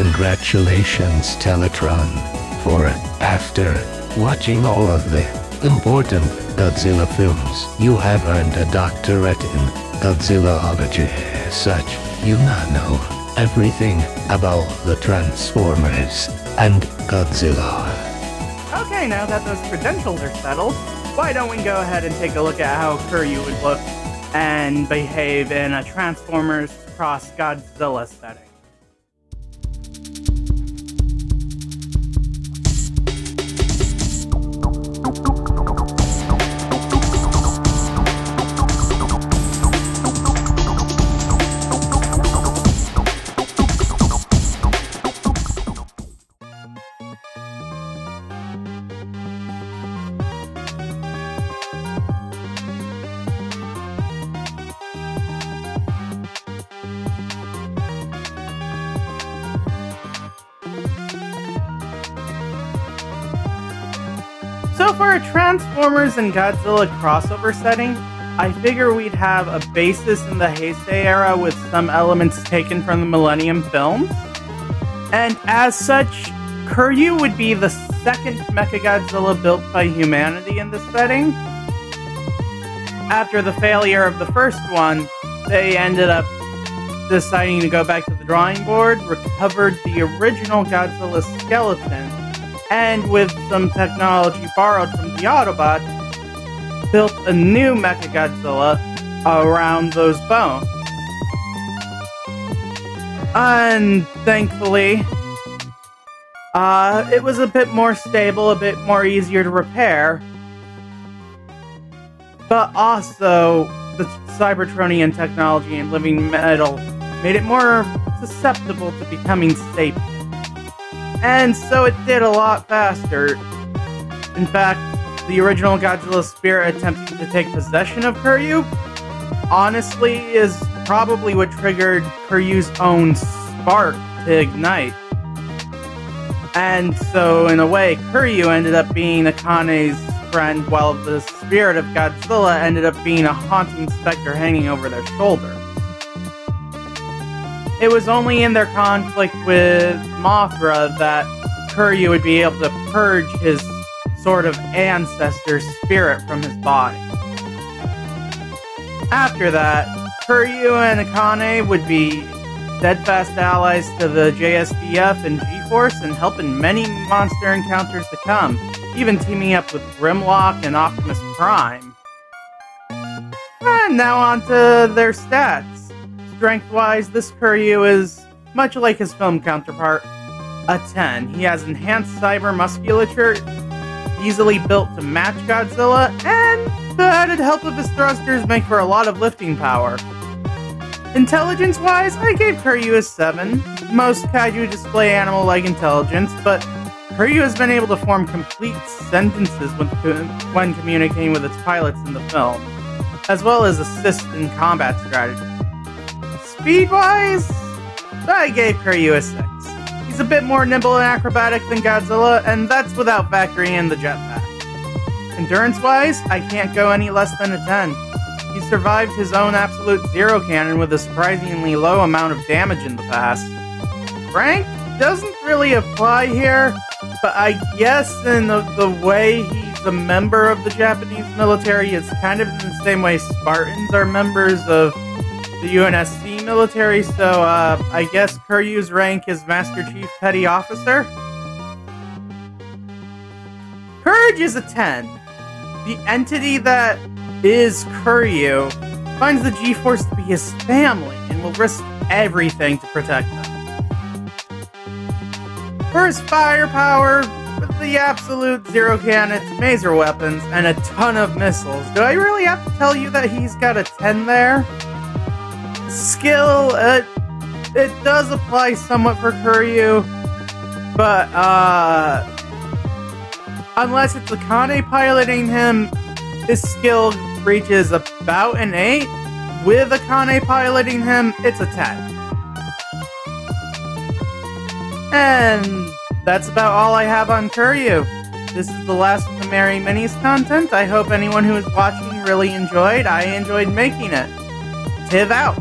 Congratulations, Teletron, for after watching all of the important Godzilla films, you have earned a doctorate in Godzillaology. As such, you now know everything about the Transformers and Godzilla. Okay, now that those credentials are settled, why don't we go ahead and take a look at how Kiryu would look and behave in a Transformers cross Godzilla setting. So for a Transformers and Godzilla crossover setting, I figure we'd have a basis in the Heisei era with some elements taken from the Millennium films. And as such, Kiryu would be the second Mechagodzilla built by humanity in this setting. After the failure of the first one, they ended up deciding to go back to the drawing board, recovered the original Godzilla skeleton, and with some technology borrowed from the Autobots, built a new Mechagodzilla around those bones. And thankfully, it was a bit more stable, a bit more easier to repair, but also the Cybertronian technology and living metal made it more susceptible to becoming sapient. And so it did a lot faster. In fact, the original Godzilla spirit attempting to take possession of Kiryu, honestly, is probably what triggered Kiryu's own spark to ignite. And so, in a way, Kiryu ended up being Akane's friend, while the spirit of Godzilla ended up being a haunting specter hanging over their shoulder. It was only in their conflict with Mothra that Kiryu would be able to purge his sort of ancestor spirit from his body. After that, Kiryu and Akane would be steadfast allies to the JSDF and G-Force and helping many monster encounters to come, even teaming up with Grimlock and Optimus Prime. And now on to their stats. Strength-wise, this Kiryu is, much like his film counterpart, a 10. He has enhanced cyber musculature, easily built to match Godzilla, and the added help of his thrusters make for a lot of lifting power. Intelligence-wise, I gave Kiryu a 7. Most kaiju display animal-like intelligence, but Kiryu has been able to form complete sentences when communicating with its pilots in the film, as well as assist in combat strategy. Speed-wise, I gave Kiryu a 6. He's a bit more nimble and acrobatic than Godzilla, and that's without factoring in the jetpack. Endurance-wise, I can't go any less than a 10. He survived his own absolute zero cannon with a surprisingly low amount of damage in the past. Rank doesn't really apply here, but I guess in the way he's a member of the Japanese military, it's kind of in the same way Spartans are members of the UNSC military, so I guess Kiryu's rank is Master Chief Petty Officer. Courage is a 10. The entity that is Kiryu finds the G-Force to be his family and will risk everything to protect them. For his firepower, with the absolute zero cannons, maser weapons, and a ton of missiles, do I really have to tell you that he's got a 10 there? Skill, it does apply somewhat for Kiryu, but unless it's Akane piloting him, his skill reaches about an 8. With Akane piloting him, it's a 10. And that's about all I have on Kiryu. This is the last of the Merry Minis content. I hope anyone who is watching really enjoyed. I enjoyed making it. TIV out.